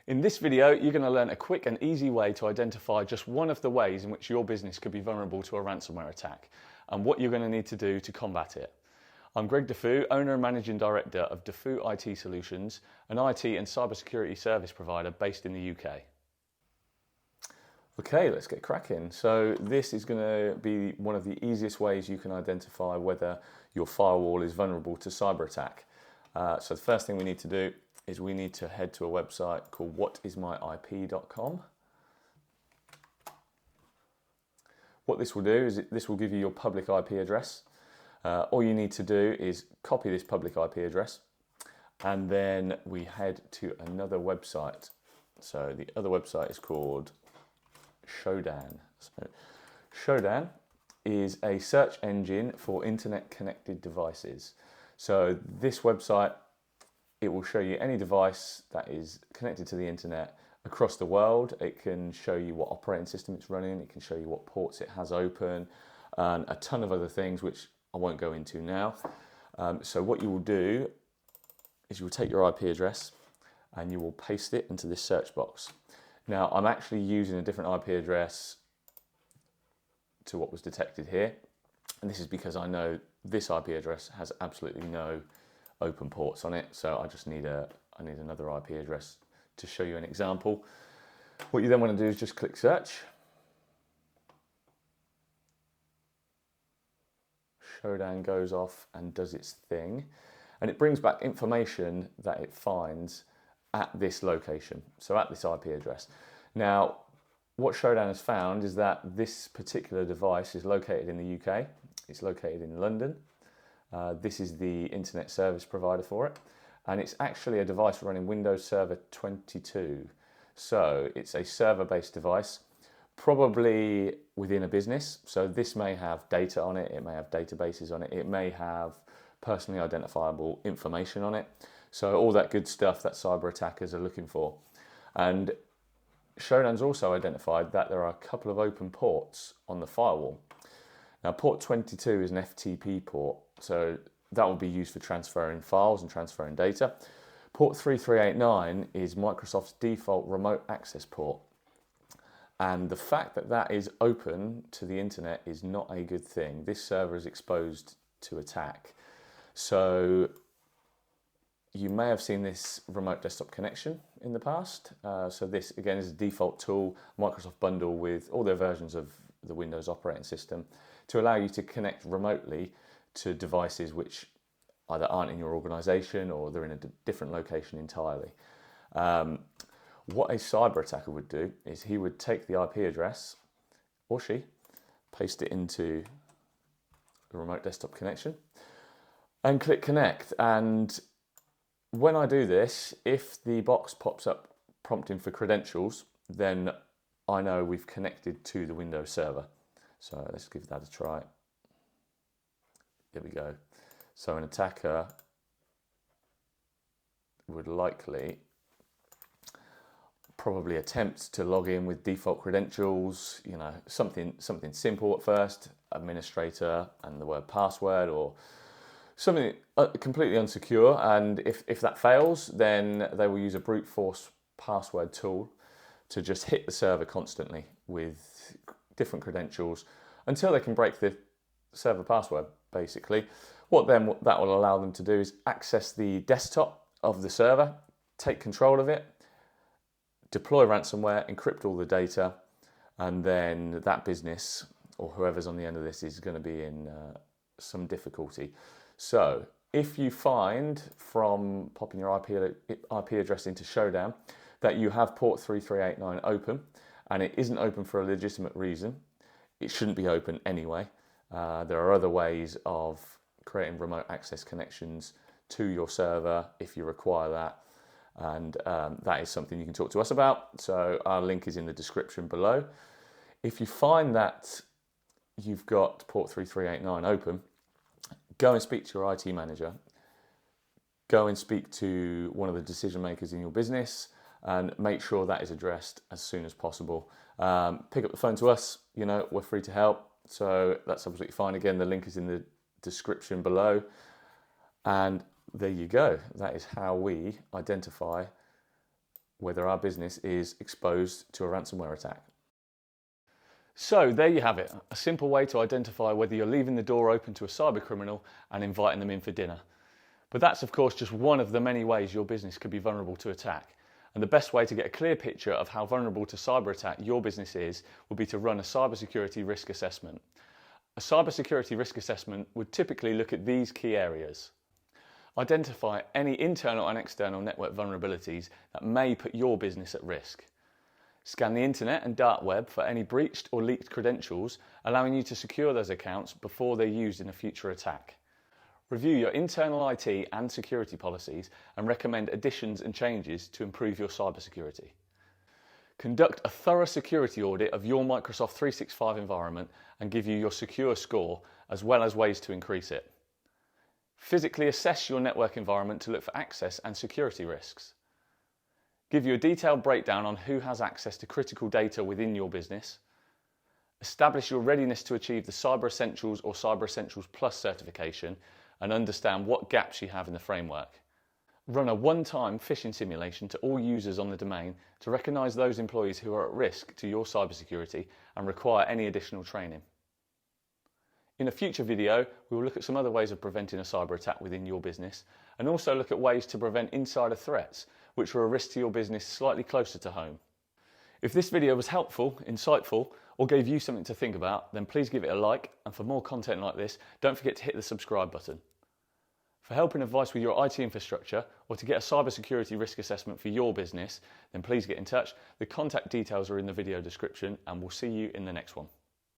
In this video, you're going to learn a quick and easy way to identify just one of the ways in which your business could be vulnerable to a ransomware attack and what you're going to need to do to combat it. I'm Greg Defoe, owner and managing director of Defoe IT Solutions, an IT and cybersecurity service provider based in the UK. Okay, let's get cracking. So this is going to be one of the easiest ways you can identify whether your firewall is vulnerable to cyber attack. So the first thing we need to do is we need to head to a website called whatismyip.com. What this will do is this will give you your public IP address. All you need to do is copy this public IP address, and then we head to another website. So the other website is called Shodan. So Shodan is a search engine for internet connected devices. So this website, it will show you any device that is connected to the internet across the world. It can show you what operating system it's running. It can show you what ports it has open, and a ton of other things which I won't go into now. So what you will do is you will take your IP address and you will paste it into this search box. Now I'm actually using a different IP address to what was detected here, and this is because I know this IP address has absolutely no open ports on it, so I just need another IP address to show you an example. What you then want to do is just click search. Shodan goes off and does its thing, and it brings back information that it finds at this location, so at this IP address. Now, what Shodan has found is that this particular device is located in the UK. It's located in London. This is the internet service provider for it, and it's actually a device running Windows Server 22. So it's a server-based device, probably within a business. So this may have data on it, it may have databases on it, it may have personally identifiable information on it. So all that good stuff that cyber attackers are looking for. And Shodan's also identified that there are a couple of open ports on the firewall. Now, port 22 is an FTP port, so that will be used for transferring files and transferring data. Port 3389 is Microsoft's default remote access port. And the fact that that is open to the internet is not a good thing. This server is exposed to attack. So you may have seen this remote desktop connection in the past. So this, again, is a default tool Microsoft bundle with all their versions of the Windows operating system to allow you to connect remotely to devices which either aren't in your organization or they're in a different location entirely. What a cyber attacker would do is he would take the IP address, or she, paste it into the remote desktop connection and click connect. And when I do this, if the box pops up prompting for credentials, then I know we've connected to the Windows server. So let's give that a try. There we go. So an attacker would likely probably attempt to log in with default credentials, you know, something simple at first, administrator and the word password, or something completely unsecure. And if that fails, then they will use a brute force password tool to just hit the server constantly with different credentials until they can break the server password, basically. What that will allow them to do is access the desktop of the server, take control of it, deploy ransomware, encrypt all the data, and then that business or whoever's on the end of this is going to be in some difficulty. So if you find from popping your IP address into Shodan that you have port 3389 open and it isn't open for a legitimate reason, it shouldn't be open anyway. There are other ways of creating remote access connections to your server if you require that, and that is something you can talk to us about. So our link is in the description below. If you find that you've got port 3389 open, go and speak to your IT manager. Go and speak to one of the decision makers in your business and make sure that is addressed as soon as possible. Pick up the phone to us, you know, we're free to help. So that's absolutely fine. Again, the link is in the description below. And there you go. That is how we identify whether our business is exposed to a ransomware attack. So there you have it, a simple way to identify whether you're leaving the door open to a cyber criminal and inviting them in for dinner. But that's of course just one of the many ways your business could be vulnerable to attack. And the best way to get a clear picture of how vulnerable to cyber attack your business is would be to run a cybersecurity risk assessment. A cybersecurity risk assessment would typically look at these key areas. Identify any internal and external network vulnerabilities that may put your business at risk. Scan the internet and dark web for any breached or leaked credentials, allowing you to secure those accounts before they're used in a future attack. Review your internal IT and security policies and recommend additions and changes to improve your cybersecurity. Conduct a thorough security audit of your Microsoft 365 environment and give you your secure score, as well as ways to increase it. Physically assess your network environment to look for access and security risks. Give you a detailed breakdown on who has access to critical data within your business. Establish your readiness to achieve the Cyber Essentials or Cyber Essentials Plus certification and understand what gaps you have in the framework. Run a one-time phishing simulation to all users on the domain to recognise those employees who are at risk to your cybersecurity and require any additional training. In a future video, we will look at some other ways of preventing a cyber attack within your business and also look at ways to prevent insider threats, which are a risk to your business slightly closer to home. If this video was helpful, insightful, or gave you something to think about, then please give it a like, and for more content like this, don't forget to hit the subscribe button. For help and advice with your IT infrastructure, or to get a cybersecurity risk assessment for your business, then please get in touch. The contact details are in the video description, and we'll see you in the next one.